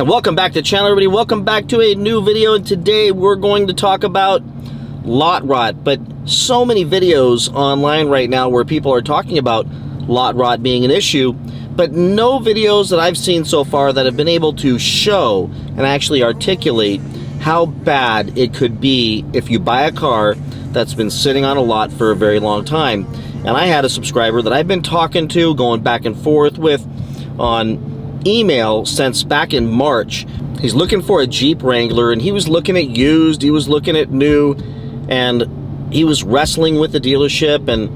And welcome back to the channel, everybody. Welcome back to a new video, and today we're going to talk about lot rot. But so many videos online right now where people are talking about lot rot being an issue, but no videos that I've seen so far that have been able to show and actually articulate how bad it could be if you buy a car that's been sitting on a lot for a very long time. And I had a subscriber that I've been talking to, going back and forth with on email since back in March. He's looking for a Jeep Wrangler, and he was looking at used, he was looking at new, and he was wrestling with the dealership, and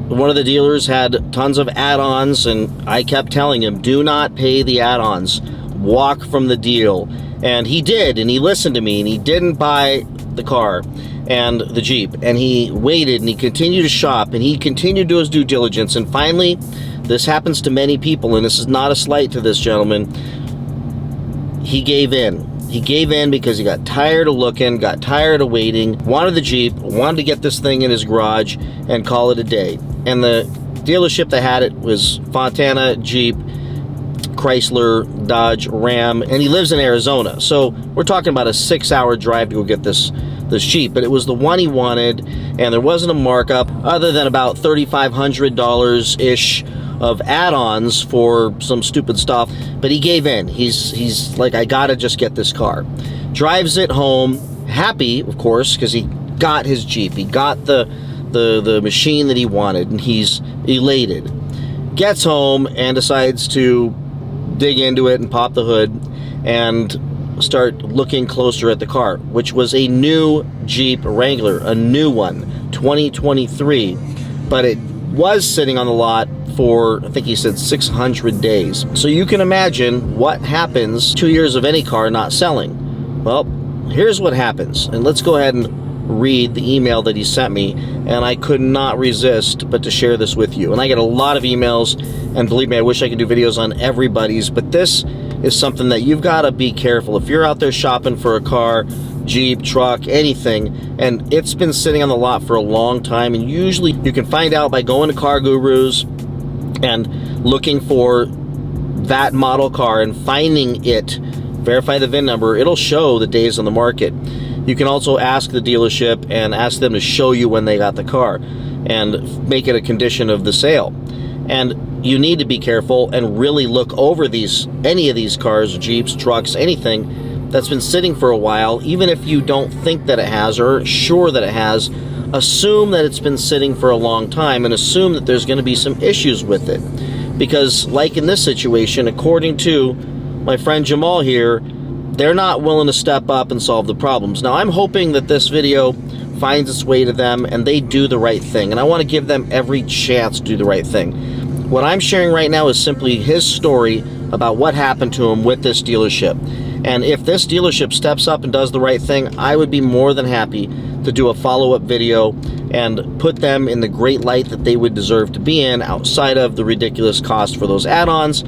one of the dealers had tons of add-ons, and I kept telling him, do not pay the add-ons, walk from the deal. And he did, and he listened to me, and he didn't buy the car and the Jeep, and he waited, and he continued to shop, and he continued to do his due diligence, and finally, this happens to many people, and this is not a slight to this gentleman, he gave in. He gave in because he got tired of looking, got tired of waiting, wanted the Jeep, wanted to get this thing in his garage and call it a day. And the dealership that had it was Fontana, Jeep, Chrysler, Dodge, Ram, and he lives in Arizona. So we're talking about a 6-hour drive to go get this Jeep, but it was the one he wanted, and there wasn't a markup other than about $3,500-ish of add-ons for some stupid stuff, but he gave in. He's like, I gotta just get this car. Drives it home, happy, of course, because he got his Jeep. He got the machine that he wanted, and he's elated. Gets home and decides to dig into it and pop the hood and start looking closer at the car, which was a new Jeep Wrangler, a new one, 2023, but it was sitting on the lot for, I think he said, 600 days. So you can imagine what happens 2 years of any car not selling. Well, here's what happens, and let's go ahead and read the email that he sent me, and I could not resist but to share this with you. And I get a lot of emails, and believe me, I wish I could do videos on everybody's, but this is something that you've got to be careful. If you're out there shopping for a car, Jeep, truck, anything, and it's been sitting on the lot for a long time, and usually you can find out by going to Car Gurus and looking for that model car and finding it, verify the VIN number, it'll show the days on the market. You can also ask the dealership and ask them to show you when they got the car and make it a condition of the sale. And you need to be careful and really look over any of these cars, Jeeps, trucks, anything that's been sitting for a while. Even if you don't think that it has or aren't sure that it has, assume that it's been sitting for a long time and assume that there's going to be some issues with it. Because like in this situation, according to my friend Jamal here, they're not willing to step up and solve the problems. Now I'm hoping that this video finds its way to them and they do the right thing, and I want to give them every chance to do the right thing. What I'm sharing right now is simply his story about what happened to him with this dealership. And if this dealership steps up and does the right thing, I would be more than happy to do a follow-up video and put them in the great light that they would deserve to be in, outside of the ridiculous cost for those add-ons.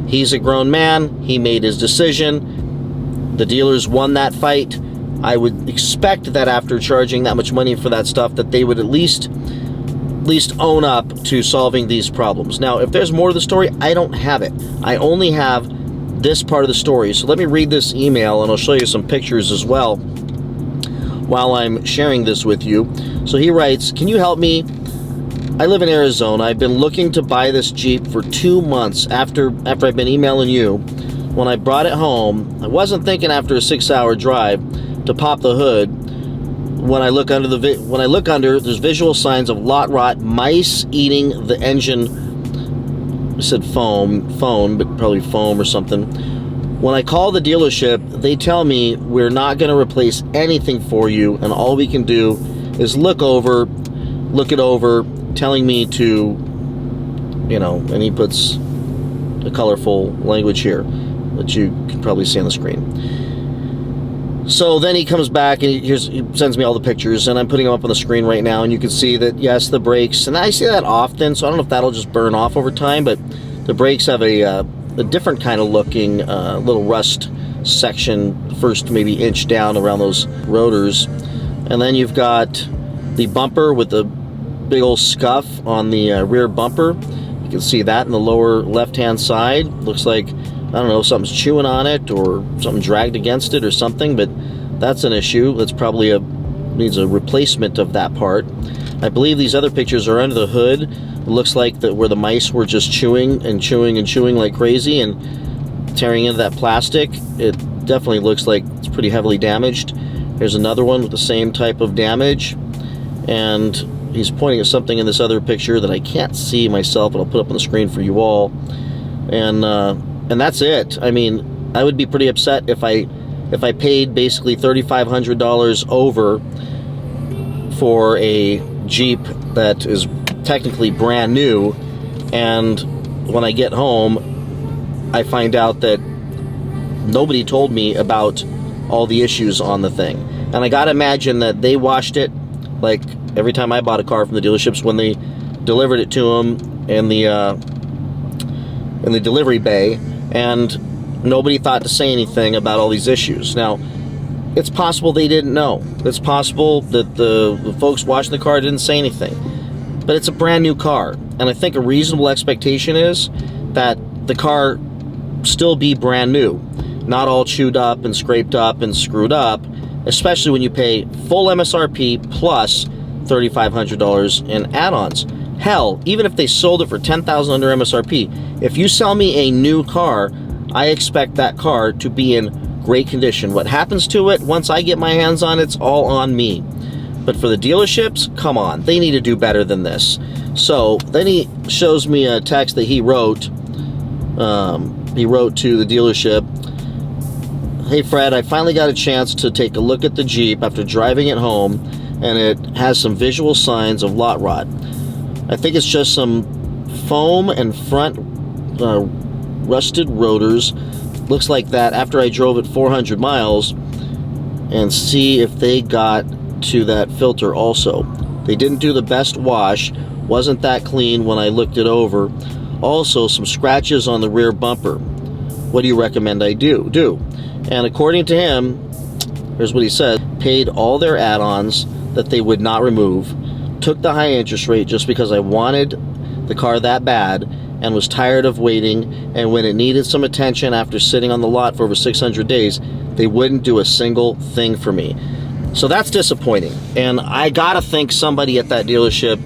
He's a grown man. He made his decision. The dealers won that fight. I would expect that after charging that much money for that stuff, that they would at least own up to solving these problems. Now, if there's more to the story, I don't have it. I only have this part of the story. So let me read this email, and I'll show you some pictures as well while I'm sharing this with you. So he writes, can you help me? I live in Arizona. I've been looking to buy this Jeep for 2 months after I've been emailing you. When I brought it home, I wasn't thinking after a 6-hour drive to pop the hood. When I look under, there's visual signs of lot rot, mice eating the engine. I said phone, but probably foam or something. When I call the dealership, they tell me we're not going to replace anything for you, and all we can do is look it over, telling me to, and he puts a colorful language here that you can probably see on the screen. So then he comes back and he sends me all the pictures, and I'm putting them up on the screen right now, and you can see that, yes, the brakes, and I see that often, so I don't know if that'll just burn off over time, but the brakes have a different kind of looking little rust section, first maybe inch down around those rotors, and then you've got the bumper with the big old scuff on the rear bumper. You can see that in the lower left-hand side. Looks like I don't know, something's chewing on it or something dragged against it or something, but that's an issue. That's probably needs a replacement of that part. I believe these other pictures are under the hood. It looks like where the mice were just chewing and chewing and chewing like crazy and tearing into that plastic. It definitely looks like it's pretty heavily damaged. There's another one with the same type of damage, and he's pointing at something in this other picture that I can't see myself, but I'll put up on the screen for you all. And that's it. I mean, I would be pretty upset if I paid basically $3,500 over for a Jeep that is technically brand new, and when I get home, I find out that nobody told me about all the issues on the thing. And I gotta imagine that they washed it like every time I bought a car from the dealerships when they delivered it to them in the delivery bay, and nobody thought to say anything about all these issues. Now, it's possible they didn't know. It's possible that the folks watching the car didn't say anything. But it's a brand new car, and I think a reasonable expectation is that the car still be brand new, not all chewed up and scraped up and screwed up, especially when you pay full MSRP plus $3,500 in add-ons. Hell, even if they sold it for $10,000 under MSRP, if you sell me a new car, I expect that car to be in great condition. What happens to it once I get my hands on it, it's all on me. But for the dealerships, come on, they need to do better than this. So then he shows me a text that he wrote. He wrote to the dealership, "Hey Fred, I finally got a chance to take a look at the Jeep after driving it home, and it has some visual signs of lot rot. I think it's just some foam and front rusted rotors. Looks like that after I drove it 400 miles, and see if they got to that filter also. They didn't do the best wash, wasn't that clean when I looked it over. Also, some scratches on the rear bumper. What do you recommend I do?" And according to him, here's what he said: paid all their add-ons that they would not remove, took the high interest rate just because I wanted the car that bad, and was tired of waiting, and when it needed some attention after sitting on the lot for over 600 days, they wouldn't do a single thing for me. So that's disappointing, and I gotta think somebody at that dealership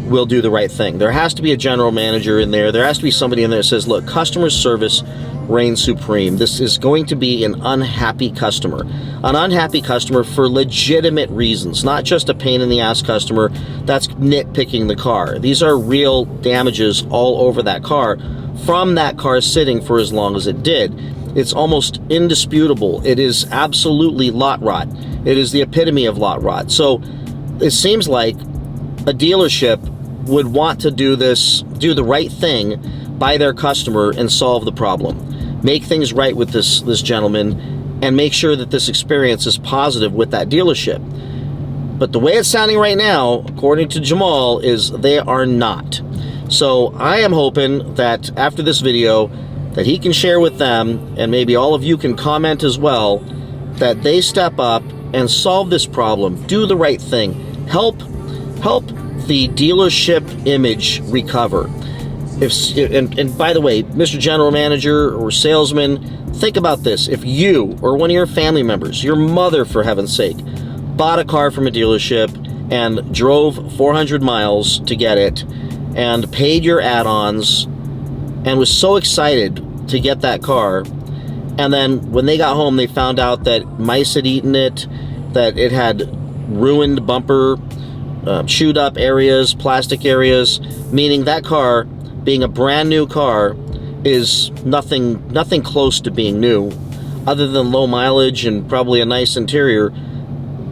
will do the right thing. There has to be a general manager in there. There has to be somebody in there that says, look, customer service reigns supreme. This is going to be an unhappy customer. An unhappy customer for legitimate reasons, not just a pain in the ass customer that's nitpicking the car. These are real damages all over that car from that car sitting for as long as it did. It's almost indisputable. It is absolutely lot rot. It is the epitome of lot rot. So it seems like a dealership would want to do the right thing by their customer and solve the problem. Make things right with this gentleman and make sure that this experience is positive with that dealership. But the way it's sounding right now, according to Jamal, is they are not. So I am hoping that after this video that he can share with them, and maybe all of you can comment as well, that they step up and solve this problem. Do the right thing. Help the dealership image recover. And by the way, Mr. General Manager or salesman, think about this. If you or one of your family members, your mother for heaven's sake, bought a car from a dealership and drove 400 miles to get it and paid your add-ons and was so excited to get that car, and then when they got home they found out that mice had eaten it, that it had ruined bumper, chewed up areas, plastic areas, meaning that car, being a brand new car, is nothing close to being new, other than low mileage and probably a nice interior.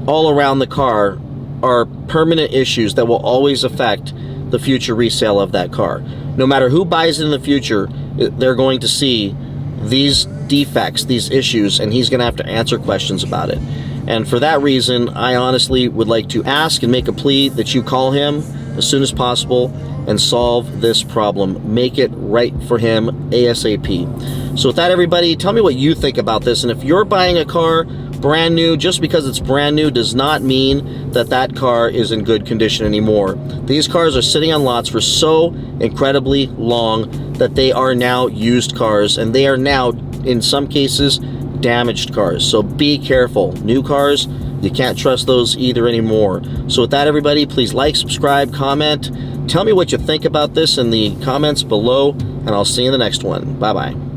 All around the car are permanent issues that will always affect the future resale of that car. No matter who buys it in the future, they're going to see these defects, these issues, and he's going to have to answer questions about it. And for that reason, I honestly would like to ask and make a plea that you call him as soon as possible and solve this problem. Make it right for him ASAP. So with that, everybody, tell me what you think about this. And if you're buying a car brand new, just because it's brand new does not mean that that car is in good condition anymore. These cars are sitting on lots for so incredibly long that they are now used cars, and they are now, in some cases, damaged cars. So be careful. New cars, you can't trust those either anymore. So with that, everybody, please like, subscribe, comment. Tell me what you think about this in the comments below, and I'll see you in the next one. Bye-bye.